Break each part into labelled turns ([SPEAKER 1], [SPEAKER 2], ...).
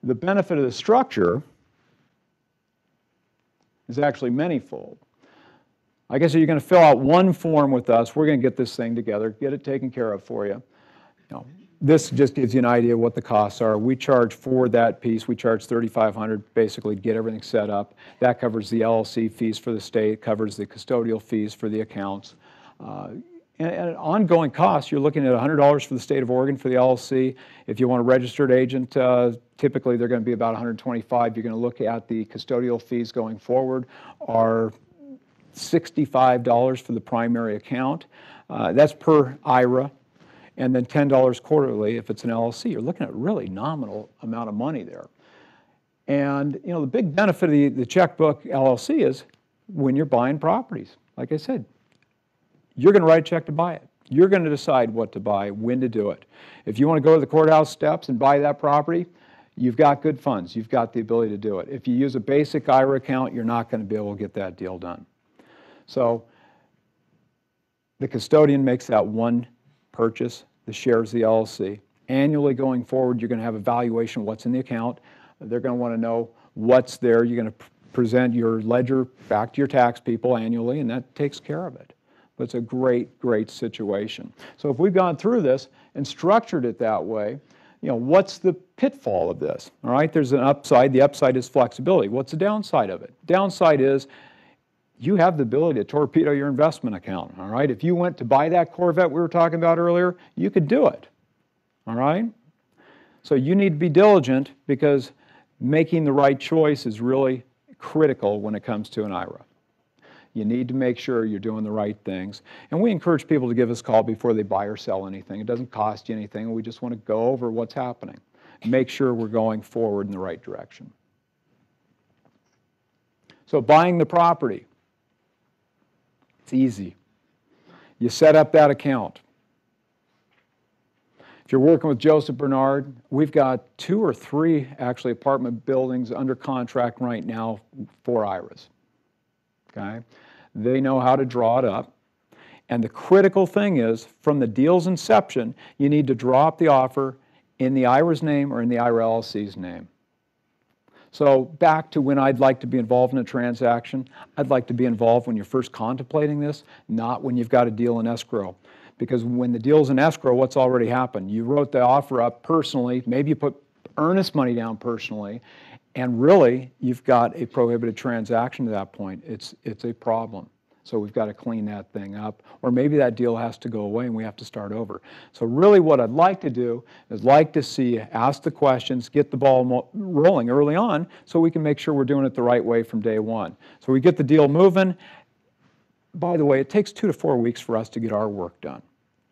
[SPEAKER 1] the benefit of the structure is actually manyfold. Like I said, you're going to fill out one form with us. We're going to get this thing together, get it taken care of for you. This just gives you an idea of what the costs are. We charge for that piece, we charge $3,500 basically to get everything set up. That covers the LLC fees for the state, covers the custodial fees for the accounts. And ongoing costs, you're looking at $100 for the state of Oregon for the LLC. If you want a registered agent, typically they're going to be about $125. You're going to look at the custodial fees going forward are $65 for the primary account. That's per IRA. And then $10 quarterly if it's an LLC. You're looking at a really nominal amount of money there. And the big benefit of the Checkbook LLC is when you're buying properties. Like I said, you're going to write a check to buy it. You're going to decide what to buy, when to do it. If you want to go to the courthouse steps and buy that property, you've got good funds. You've got the ability to do it. If you use a basic IRA account, you're not going to be able to get that deal done. So the custodian makes that one purchase, the shares of the LLC. Annually going forward, you're going to have a valuation of what's in the account. They're going to want to know what's there. You're going to present your ledger back to your tax people annually, and that takes care of it. But it's a great, great situation. So if we've gone through this and structured it that way, what's the pitfall of this? All right, there's an upside. The upside is flexibility. What's the downside of it? Downside is you have the ability to torpedo your investment account, all right? If you went to buy that Corvette we were talking about earlier, you could do it, all right? So you need to be diligent because making the right choice is really critical when it comes to an IRA. You need to make sure you're doing the right things. And we encourage people to give us a call before they buy or sell anything. It doesn't cost you anything. We just want to go over what's happening. Make sure we're going forward in the right direction. So buying the property. It's easy. You set up that account. If you're working with Joseph Bernard, we've got 2 or 3 actually apartment buildings under contract right now for IRAs. Okay? They know how to draw it up. And the critical thing is, from the deal's inception, you need to draw up the offer in the IRA's name or in the IRA LLC's name. So back to when I'd like to be involved in a transaction, I'd like to be involved when you're first contemplating this, not when you've got a deal in escrow. Because when the deal's in escrow, what's already happened? You wrote the offer up personally, maybe you put earnest money down personally, and really you've got a prohibited transaction at that point. It's a problem. So we've got to clean that thing up. Or maybe that deal has to go away and we have to start over. So really what I'd like to do is like to see you ask the questions, get the ball rolling early on so we can make sure we're doing it the right way from day one. So we get the deal moving. By the way, it takes 2 to 4 weeks for us to get our work done.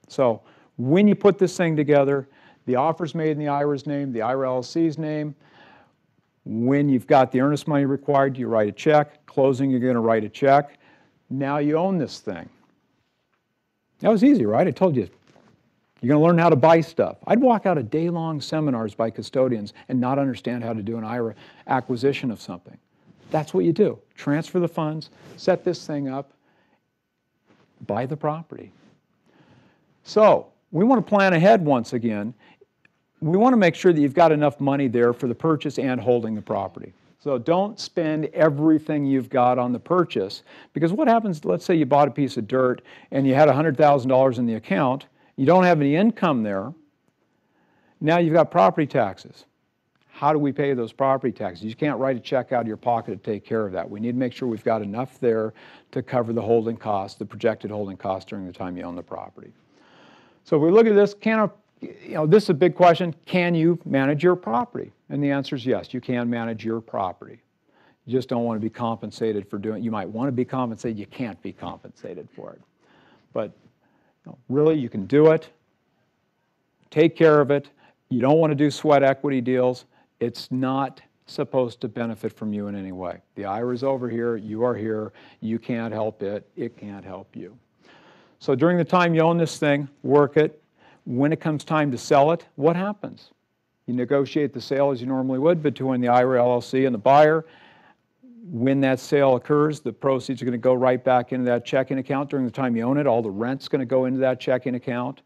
[SPEAKER 1] So when you put this thing together, the offer's made in the IRA's name, the IRA LLC's name. When you've got the earnest money required, you write a check. Closing, you're going to write a check. Now you own this thing. That was easy, right? I told you, you're going to learn how to buy stuff. I'd walk out of day-long seminars by custodians and not understand how to do an IRA acquisition of something. That's what you do. Transfer the funds, set this thing up, buy the property. So we want to plan ahead once again. We want to make sure that you've got enough money there for the purchase and holding the property. So don't spend everything you've got on the purchase, because what happens, let's say you bought a piece of dirt and you had $100,000 in the account, you don't have any income there, now you've got property taxes. How do we pay those property taxes? You can't write a check out of your pocket to take care of that. We need to make sure we've got enough there to cover the holding costs, the projected holding costs during the time you own the property. So if we look at this, this is a big question. Can you manage your property? And the answer is yes, you can manage your property. You just don't want to be compensated for doing it. You might want to be compensated. You can't be compensated for it. But really, you can do it. Take care of it. You don't want to do sweat equity deals. It's not supposed to benefit from you in any way. The IRA's over here. You are here. You can't help it. It can't help you. So during the time you own this thing, work it. When it comes time to sell it, what happens? You negotiate the sale as you normally would between the IRA LLC and the buyer. When that sale occurs, the proceeds are going to go right back into that checking account. During the time you own it, all the rent's going to go into that checking account.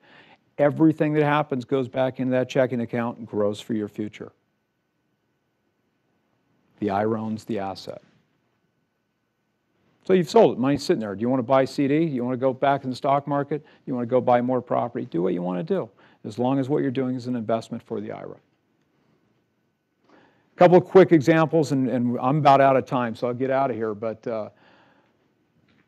[SPEAKER 1] Everything that happens goes back into that checking account and grows for your future. The IRA owns the asset. So you've sold it. Money's sitting there. Do you want to buy CD? Do you want to go back in the stock market? Do you want to go buy more property? Do what you want to do, as long as what you're doing is an investment for the IRA. A couple of quick examples, and I'm about out of time, so I'll get out of here. But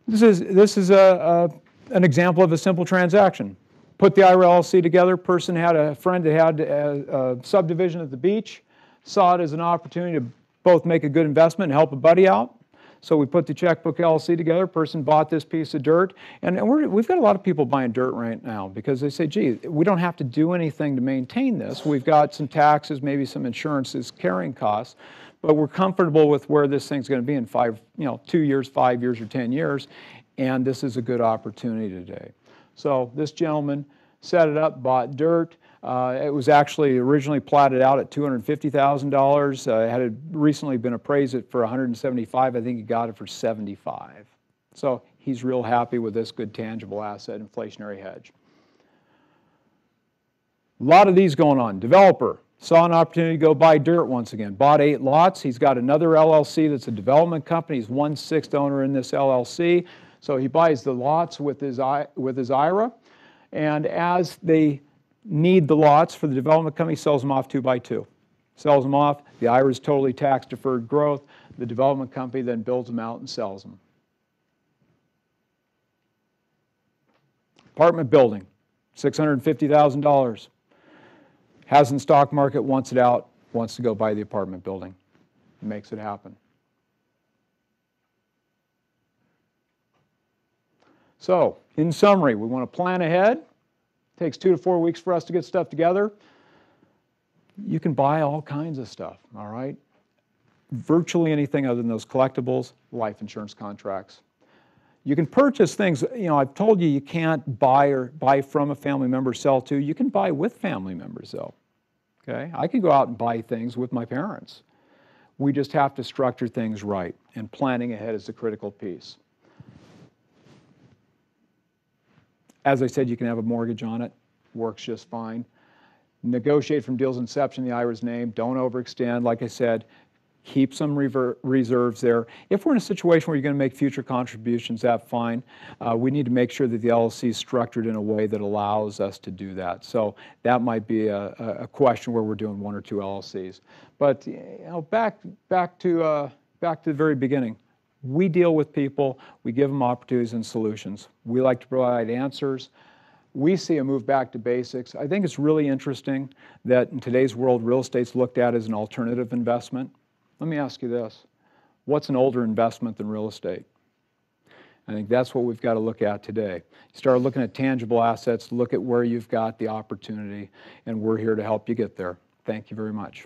[SPEAKER 1] this is an example of a simple transaction. Put the IRA LLC together. Person had a friend that had a subdivision at the beach, saw it as an opportunity to both make a good investment and help a buddy out. So we put the Checkbook LLC together. Person bought this piece of dirt. And we've got a lot of people buying dirt right now because they say, gee, we don't have to do anything to maintain this. We've got some taxes, maybe some insurances, carrying costs, but we're comfortable with where this thing's going to be in 2 years, 5 years, or 10 years. And this is a good opportunity today. So this gentleman set it up, bought dirt. It was actually originally platted out at $250,000. It had recently been appraised for $175,000. I think he got it for $75,000. So he's real happy with this good tangible asset inflationary hedge. A lot of these going on. Developer saw an opportunity to go buy dirt once again. Bought 8 lots. He's got another LLC that's a development company. He's 1/6 owner in this LLC. So he buys the lots with his IRA. And as they need the lots for the development company, sells them off 2 by 2. Sells them off. The IRA is totally tax deferred growth. The development company then builds them out and sells them. Apartment building, $650,000. Has in stock market, wants it out, wants to go buy the apartment building. Makes it happen. So, in summary, we want to plan ahead. Takes 2 to 4 weeks for us to get stuff together. You can buy all kinds of stuff, all right? Virtually anything other than those collectibles, life insurance contracts. You can purchase things, I've told you can't buy from a family member, sell to. You can buy with family members though, okay? I can go out and buy things with my parents. We just have to structure things right, and planning ahead is the critical piece. As I said, you can have a mortgage on it. Works just fine. Negotiate from deal's inception, the IRA's name. Don't overextend. Like I said, keep some reserves there. If we're in a situation where you're going to make future contributions, that's fine. We need to make sure that the LLC is structured in a way that allows us to do that. So that might be a question where we're doing 1 or 2 LLCs. But back to the very beginning. We deal with people, we give them opportunities and solutions. We like to provide answers. We see a move back to basics. I think it's really interesting that in today's world, real estate's looked at as an alternative investment. Let me ask you this. What's an older investment than real estate? I think that's what we've got to look at today. Start looking at tangible assets, look at where you've got the opportunity, and we're here to help you get there. Thank you very much.